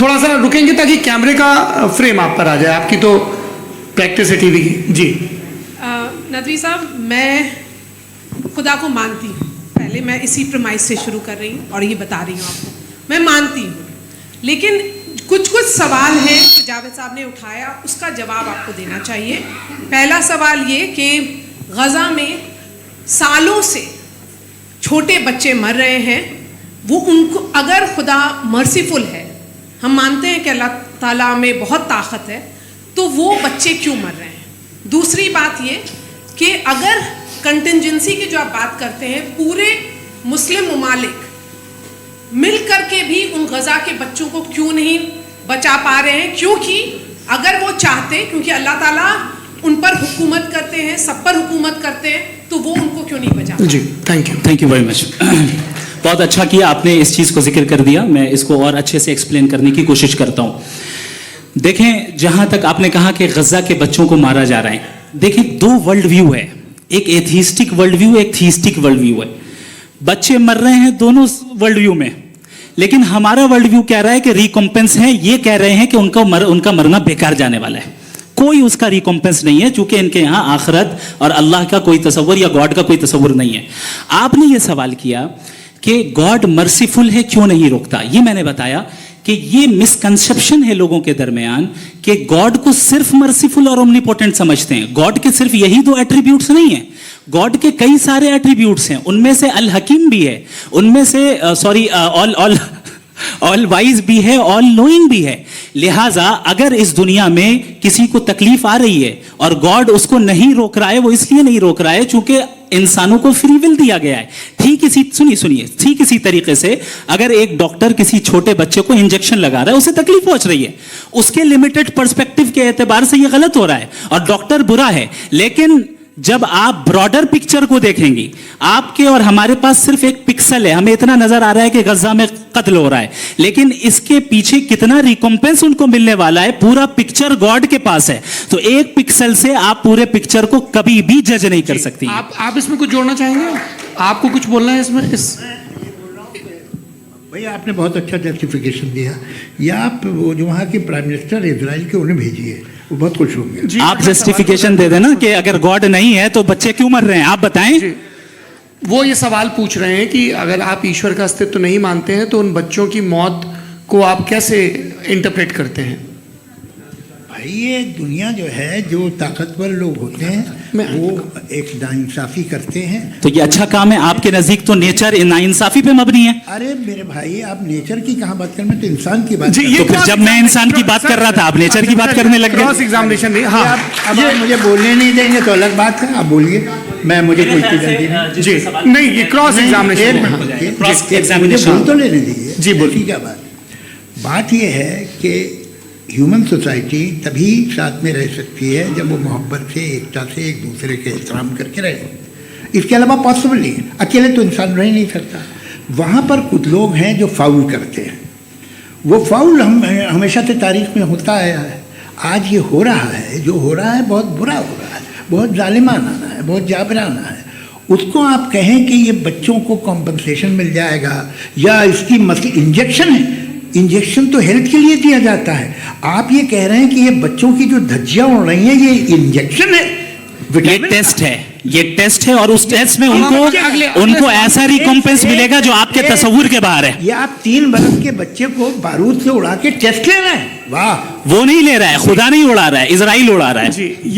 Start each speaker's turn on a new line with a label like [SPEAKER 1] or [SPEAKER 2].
[SPEAKER 1] تھوڑا سا رکیں گے تاکہ کیمرے کا فریم آپ پر آ جائے. آپ کی تو پریکٹس ہے ٹی وی کی. جی
[SPEAKER 2] ندوی صاحب, میں خدا کو مانتی ہوں. پہلے میں اسی پرمائز سے شروع کر رہی ہوں اور یہ بتا رہی ہوں آپ کو, میں مانتی ہوں. لیکن کچھ سوال ہیں جو جاوید صاحب نے اٹھایا, اس کا جواب آپ کو دینا چاہیے. پہلا سوال یہ کہ غزہ میں سالوں سے چھوٹے بچے مر رہے ہیں, وہ ان کو اگر خدا مرسیفل ہے, ہم مانتے ہیں کہ اللہ تعالیٰ میں بہت طاقت ہے, تو وہ بچے کیوں مر رہے ہیں؟ دوسری بات یہ کہ اگر کنٹنجنسی کی جو آپ بات کرتے ہیں, پورے مسلم ممالک مل کر کے بھی ان غزہ کے بچوں کو کیوں نہیں بچا پا رہے ہیں؟ کیونکہ اگر وہ چاہتے, کیونکہ اللہ تعالیٰ ان پر حکومت کرتے ہیں, سب پر حکومت کرتے ہیں, تو وہ ان کو کیوں نہیں بچا؟
[SPEAKER 1] جی
[SPEAKER 3] تھینک یو ویری مچ. بہت اچھا کیا آپ نے اس چیز کو ذکر کر دیا. میں اس کو اور اچھے سے ایکسپلین کرنے کی کوشش کرتا ہوں. دیکھیں, جہاں تک آپ نے کہا کہ غزہ کے بچوں کو مارا جا رہا ہے, دیکھیں دو ورلڈ ویو ہے, ایک ایتھیسٹک ورلڈ ویو, ایک تھیسٹک ورلڈ ویو ہے. بچے مر رہے ہیں دونوں ورلڈ ویو میں, لیکن ہمارا ورلڈ ویو کہہ رہا ہے کہ ریکمپنس ہے. یہ کہہ رہے ہیں کہ ان کا مرنا بیکار جانے والا ہے, کوئی اس کا ریکمپنس نہیں ہے, چونکہ ان کے یہاں آخرت اور اللہ کا کوئی تصور یا گاڈ کا کوئی تصور نہیں ہے. آپ نے یہ سوال کیا کہ گاڈ مرسیفل ہے, کیوں نہیں روکتا. یہ میں نے بتایا کہ یہ مسکنسپشن ہے لوگوں کے درمیان کہ گاڈ کو صرف مرسیفل اور اومنیپوٹنٹ سمجھتے ہیں. گاڈ کے صرف یہی دو ایٹریبیوٹس نہیں ہیں, گاڈ کے کئی سارے ایٹریبیوٹس ہیں. ان میں سے الحکیم بھی ہے, ان میں سے آل وائز بھی ہے, آل نوئنگ بھی ہے. لہٰذا اگر اس دنیا میں کسی کو تکلیف آ رہی ہے اور گاڈ اس کو نہیں روک رہا ہے, وہ اس لیے نہیں روک رہا ہے چونکہ انسانوں کو فری ول دیا گیا ہے. ٹھیک اسی طریقے سے اگر ایک ڈاکٹر کسی چھوٹے بچے کو انجیکشن لگا رہا ہے, اسے تکلیف پہنچ رہی ہے, اس کے لمیٹڈ پرسپیکٹو کے اعتبار سے یہ غلط ہو رہا ہے اور ڈاکٹر برا ہے. لیکن جب آپ براڈر پکچر کو دیکھیں گی, آپ کے اور ہمارے پاس صرف ایک پکسل ہے, ہمیں اتنا نظر آ رہا ہے کہ غزہ میں قتل ہو رہا ہے, لیکن اس کے پیچھے کتنا ریکمپنس ان کو ملنے والا ہے, پورا پکچر گاڈ کے پاس ہے. تو ایک پکسل سے آپ پورے پکچر کو کبھی بھی جج نہیں کر سکتی.
[SPEAKER 1] آپ اس میں کچھ جوڑنا چاہیں گے؟ آپ کو کچھ بولنا ہے اس میں؟
[SPEAKER 4] بھائی آپ نے بہت اچھا جسٹیفیکیشن دیا. یا آپ وہ جو وہاں کے پرائم منسٹر اسرائیل کے, انہیں بھیجیے, وہ بہت خوش ہوں گے.
[SPEAKER 3] آپ جسٹیفیکیشن دے دینا کہ اگر گاڈ نہیں ہے تو بچے کیوں مر رہے ہیں, آپ بتائیں.
[SPEAKER 1] وہ یہ سوال پوچھ رہے ہیں کہ اگر آپ ایشور کا استعمال نہیں مانتے ہیں تو ان بچوں کی موت کو آپ کیسے انٹرپریٹ کرتے ہیں؟
[SPEAKER 4] بھائی یہ دنیا جو ہے, جو طاقتور لوگ ہوتے ہیں وہ ایک ناانصافی کرتے ہیں.
[SPEAKER 3] تو یہ اچھا کام ہے آپ کے نزدیک, تو نیچر ناانصافی پہ مبنی ہے.
[SPEAKER 4] ارے میرے بھائی, آپ نیچر کی کہاں بات کر رہے ہیں, تو انسان کی بات.
[SPEAKER 3] تو پھر جب میں انسان کی بات کر رہا تھا آپ نیچر کی بات کرنے لگ گئے.
[SPEAKER 1] کراس ایگزامینیشن نہیں. ہاں,
[SPEAKER 4] اب آپ مجھے بولنے نہیں دیں گے تو الگ بات ہے, آپ بولیے, میں مجھے کوئی جلدی نہیں.
[SPEAKER 1] جی نہیں, یہ کراس ایگزامینیشن
[SPEAKER 4] بول تو لینے دیجیے.
[SPEAKER 1] جی بولیے.
[SPEAKER 4] کیا بات یہ ہے کہ ہیومن سوسائٹی تبھی ساتھ میں رہ سکتی ہے جب وہ محبت سے, ایکتا سے, ایک دوسرے کے احترام کر کے رہے. اس کے علاوہ پاسبل نہیں ہے, اکیلے تو انسان رہ نہیں سکتا. وہاں پر کچھ لوگ ہیں جو فاؤل کرتے ہیں. وہ فاؤل ہمیشہ سے تاریخ میں ہوتا آیا ہے. آج یہ ہو رہا ہے, جو ہو رہا ہے بہت برا ہو رہا ہے, بہت ظالمانہ ہے, بہت جابرانہ ہے. اس کو آپ کہیں کہ یہ بچوں کو کمپنسیشن مل جائے گا یا اس کی انجیکشن ہے, انجیکشن تو ہیلتھ کے لیے دیا جاتا ہے. آپ یہ کہہ رہے ہیں کہ یہ بچوں کی جو دھجیاں اڑ رہی ہیں یہ انجیکشن ہے.
[SPEAKER 3] یہ ٹیسٹ ہے, یہ ٹیسٹ ہے, اور اس ٹیسٹ میں ان کو ایسا ریکمپنس ملے گا جو آپ کے تصور کے باہر ہے.
[SPEAKER 4] یہ آپ 3 برس کے بچے کو بارود سے اڑا کے ٹیسٹ لے رہے ہیں. واہ,
[SPEAKER 3] وہ نہیں لے رہا ہے, خدا نہیں اڑا رہا ہے, اسرائیل اڑا رہا ہے.